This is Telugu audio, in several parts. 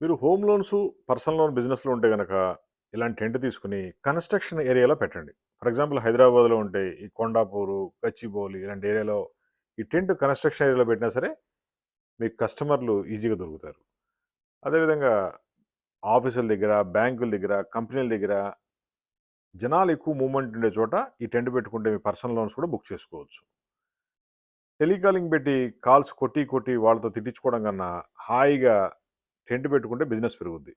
మీరు హోమ్ లోన్స్, పర్సనల్ లోన్ బిజినెస్‌లో ఉంటే గనక, ఇలాంటి టెంట్ తీసుకొని కన్‌స్ట్రక్షన్ ఏరియాలో పెట్టండి. ఫర్ ఎగ్జాంపుల్ హైదరాబాద్‌లో ఉంటే ఈ కొండాపూరు, గచ్చిబౌలి ఇలాంటి ఏరియాలో ఈ టెంట్ కన్‌స్ట్రక్షన్ ఏరియాలో పెట్టినా సరే, మీకు కస్టమర్లు ఈజీగా దొరుకుతారు. అదేవిధంగా ఆఫీసుల దగ్గర, బ్యాంకుల దగ్గర, కంపెనీల దగ్గర జనాలు ఎక్కువ మూవ్‌మెంట్ ఉండే చోట ఈ టెంట్ పెట్టుకుంటే మీ పర్సనల్ లోన్స్ కూడా బుక్ చేసుకోవచ్చు. టెలికాలింగ్ పెట్టి కాల్స్ కొట్టి, కొట్టి వాళ్ళతో తిట్టించుకోవడం కన్నా హాయిగా టెంట్ పెట్టుకుంటే బిజినెస్ పెరుగుద్ది.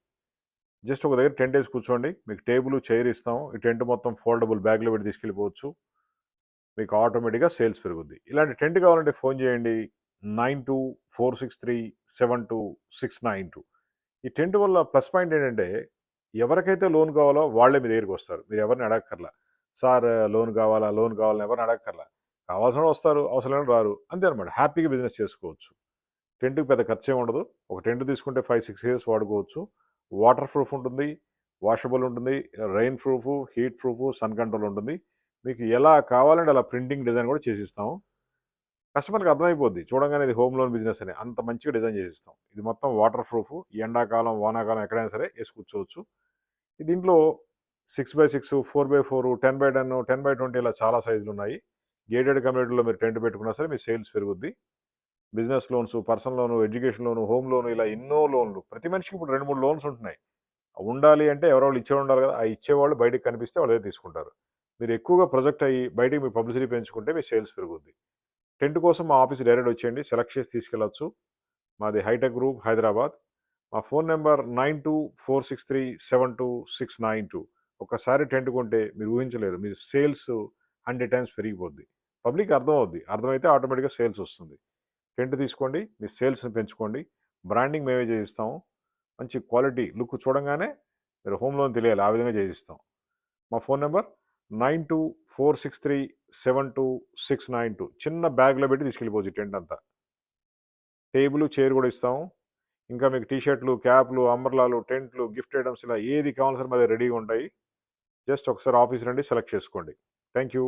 జస్ట్ ఒక దగ్గర టెంట్ వేసి కూర్చోండి. మీకు టేబుల్, చైర్ ఇస్తాం. ఈ టెంట్ మొత్తం ఫోల్డబుల్ బ్యాగ్‌లో పెట్టి తీసుకెళ్ళిపోవచ్చు. మీకు ఆటోమేటిక్‌గా సేల్స్ పెరుగుద్ది. ఇలాంటి టెంట్ కావాలంటే ఫోన్ చేయండి. 9246372692. ఈ టెంట్ వల్ల ప్లస్ పాయింట్ ఏంటంటే, ఎవరికైతే లోన్ కావాలో వాళ్ళే మీ దగ్గరికొస్తారు. మీరు ఎవరిని అడగక్కర్లా. సార్ లోన్ కావాలా? లోన్ కావాలని ఎవరిని అడగక్కర్లా. కావాల్సినోళ్ళు వస్తారు, అవసరం లేనోళ్ళు రారు. అంతే అనమాట. హ్యాపీగా బిజినెస్ చేసుకోవచ్చు. టెంట్‌కి పెద్ద ఖర్చేం ఉండదు. ఒక టెంట్ తీసుకుంటే 5, 6 ఇయర్స్ వాడుకోవచ్చు. వాటర్ ప్రూఫ్ ఉంటుంది. వాషబుల్ ఉంటుంది. Rainproof, heatproof, sun control ఉంటుంది. మీకు ఎలా కావాలంటే అలా ప్రింటింగ్ డిజైన్ కూడా చేసిస్తాం. కస్టమర్‌కి అర్థమైపోద్ది. చూడంగానే ఇది హోమ్ లోన్ బిజినెస్ అని. అంత మంచిగా డిజైన్ చేసిస్తాం. ఇది మొత్తం వాటర్ ప్రూఫ్. ఎండాకాలం, వానాకాలం ఎక్కడైనా సరే ఏసి కూర్చోవచ్చు. దీంట్లో 6x6, 4x4, 10x10, 10x20 ఇలా చాలా సైజులున్నాయి. గేటెడ్ కమ్యూనిటీలో మీరు టెంట్ పెట్టుకున్నా సరే మీ సేల్స్ పెరుగుద్ది. Business loans, personal loan, education loan, home లోను ఇలా ఎన్నో లోన్లు. ప్రతి మనిషికి ఇప్పుడు 2, 3 లోన్స్ ఉంటున్నాయి. ఉండాలి అంటే ఎవరో ఒకళ్ళు ఇచ్చేవాళ్ళు ఉండాలి కదా! ఆ ఇచ్చేవాళ్ళు బయటకి కనిపిస్తే వాళ్ళ దగ్గర తీసుకుంటారు. మీరు ఎక్కువగా ప్రొజెక్ట్ అయ్యి బయటికి మీ పబ్లిసిటీ పెంచుకుంటే మీ సేల్స్ పెరుగుద్ది. టెంట్ కోసం మా ఆఫీస్ డైరెక్ట్ వచ్చేయండి. సెలెక్ట్ చేసి తీసుకెళ్ళొచ్చు. మాది హైటెక్ గ్రూప్ హైదరాబాద్. మా ఫోన్ నంబర్ 9246372692. ఒక్కసారి టెంట్ కొంటే మీరు ఊహించలేరు. మీ సేల్స్ 100 టైమ్స్ పెరిగిపోద్ది. పబ్లిక్‌కి అర్థమవుద్ది. అర్థమైతే ఆటోమేటిక్‌గా సేల్స్ వస్తుంది. టెంట్ తీసుకోండి. మీ సేల్స్‌ని పెంచుకోండి. బ్రాండింగ్ మేమే చేసిస్తాము. మంచి క్వాలిటీ లుక్ చూడంగానే మీరు హోమ్ లోన్ తెలియాలి. ఆ విధంగా చేసిస్తాం. మా ఫోన్ నంబర్ 9246372692. చిన్న బ్యాగ్‌లో పెట్టి తీసుకెళ్ళిపోవచ్చు ఈ టెంట్ అంతా. టేబుల్, చైర్ కూడా ఇస్తాము. ఇంకా మీకు టీ షర్ట్‌లు, క్యాప్‌లు, అంబ్రెల్లాలు, టెంట్లు, గిఫ్ట్ ఐటెమ్స్ ఇలా ఏది కావాలన్నా సరే మా దగ్గర రెడీగా ఉంటాయి. జస్ట్ ఒకసారి ఆఫీస్ రండి సెలెక్ట్ చేసుకోండి. Thank you.